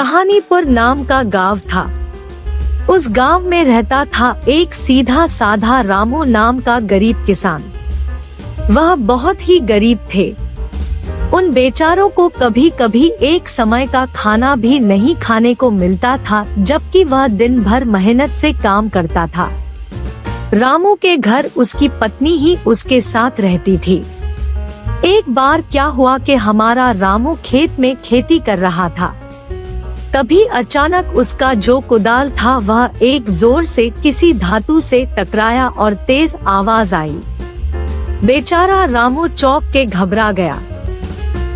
कहानीपुर नाम का गांव था। उस गांव में रहता था एक सीधा साधा रामू नाम का गरीब किसान। वह बहुत ही गरीब थे। उन बेचारों को कभी कभी एक समय का खाना भी नहीं खाने को मिलता था, जबकि वह दिन भर मेहनत से काम करता था। रामू के घर उसकी पत्नी ही उसके साथ रहती थी। एक बार क्या हुआ कि हमारा रामू खेत में खेती कर रहा था। तभी अचानक उसका जो कुदाल था वह एक जोर से किसी धातु से टकराया और तेज आवाज आई। बेचारा रामू चौंक के घबरा गया।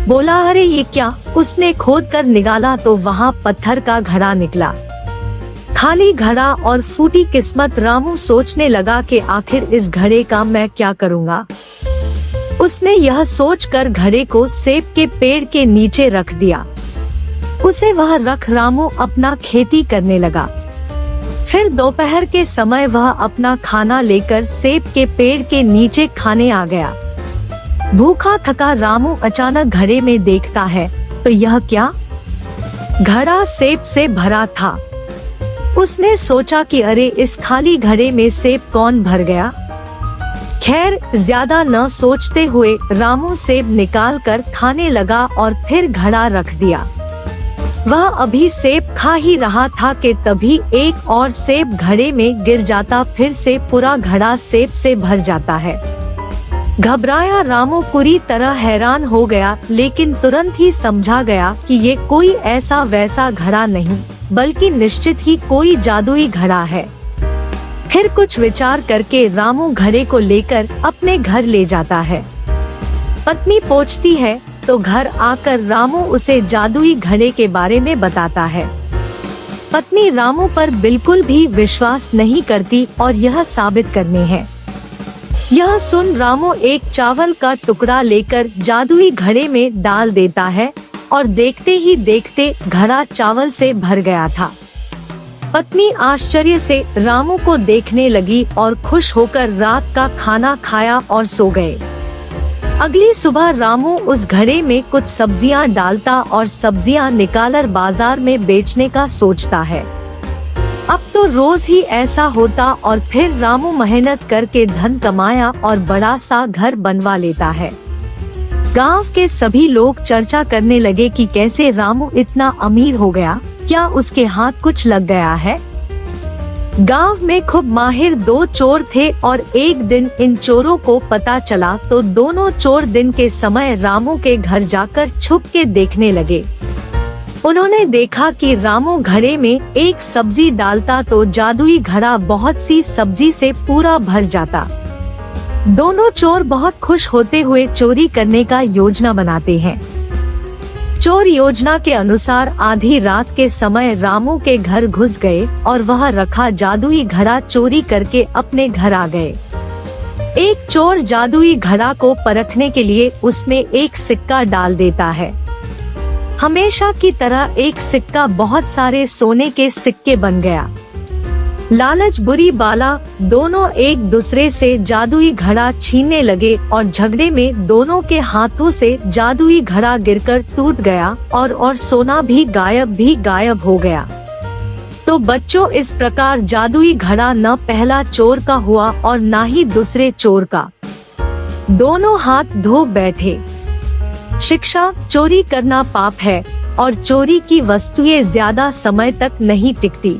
बोला, अरे ये क्या? उसने खोद कर निकाला तो वहाँ पत्थर का घड़ा निकला। खाली घड़ा और फूटी किस्मत। रामू सोचने लगा कि आखिर इस घड़े का मैं क्या करूँगा। उसने यह सोचकर घड़े को सेब के पेड़ के नीचे रख दिया। उसे वह रख रामू अपना खेती करने लगा। फिर दोपहर के समय वह अपना खाना लेकर सेब के पेड़ के नीचे खाने आ गया। भूखा थका रामू अचानक घड़े में देखता है तो यह क्या? घड़ा सेब से भरा था। उसने सोचा कि अरे इस खाली घड़े में सेब कौन भर गया। खैर, ज्यादा न सोचते हुए रामू सेब निकाल कर खाने लगा और फिर घड़ा रख दिया। वह अभी सेब खा ही रहा था कि तभी एक और सेब घड़े में गिर जाता। फिर से पूरा घड़ा सेब से भर जाता है। घबराया रामू पूरी तरह हैरान हो गया, लेकिन तुरंत ही समझा गया कि ये कोई ऐसा वैसा घड़ा नहीं, बल्कि निश्चित ही कोई जादुई घड़ा है। फिर कुछ विचार करके रामू घड़े को लेकर अपने घर ले जाता है। पत्नी पहुंचती है तो घर आकर रामू उसे जादुई घड़े के बारे में बताता है। पत्नी रामू पर बिल्कुल भी विश्वास नहीं करती और यह साबित करने है। यह सुन रामू एक चावल का टुकड़ा लेकर जादुई घड़े में डाल देता है और देखते ही देखते घड़ा चावल से भर गया था। पत्नी आश्चर्य से रामू को देखने लगी और खुश होकर रात का खाना खाया और सो गए। अगली सुबह रामू उस घड़े में कुछ सब्जियां डालता और सब्जियां निकालकर बाजार में बेचने का सोचता है। अब तो रोज ही ऐसा होता और फिर रामू मेहनत करके धन कमाया और बड़ा सा घर बनवा लेता है। गांव के सभी लोग चर्चा करने लगे कि कैसे रामू इतना अमीर हो गया, क्या उसके हाथ कुछ लग गया है। गांव में खूब माहिर दो चोर थे और एक दिन इन चोरों को पता चला तो दोनों चोर दिन के समय रामू के घर जाकर छुप के देखने लगे। उन्होंने देखा कि रामू घड़े में एक सब्जी डालता तो जादुई घड़ा बहुत सी सब्जी से पूरा भर जाता। दोनों चोर बहुत खुश होते हुए चोरी करने का योजना बनाते हैं। चोर योजना के अनुसार आधी रात के समय रामू के घर घुस गए और वह रखा जादुई घड़ा चोरी करके अपने घर आ गए। एक चोर जादुई घड़ा को परखने के लिए उसमें एक सिक्का डाल देता है। हमेशा की तरह एक सिक्का बहुत सारे सोने के सिक्के बन गया। लालच बुरी बाला, दोनों एक दूसरे से जादुई घड़ा छीनने लगे और झगड़े में दोनों के हाथों से जादुई घड़ा गिरकर टूट गया और सोना भी गायब हो गया। तो बच्चों, इस प्रकार जादुई घड़ा न पहला चोर का हुआ और न ही दूसरे चोर का। दोनों हाथ धो बैठे। शिक्षा: चोरी करना पाप है और चोरी की वस्तुएं ज्यादा समय तक नहीं टिकती।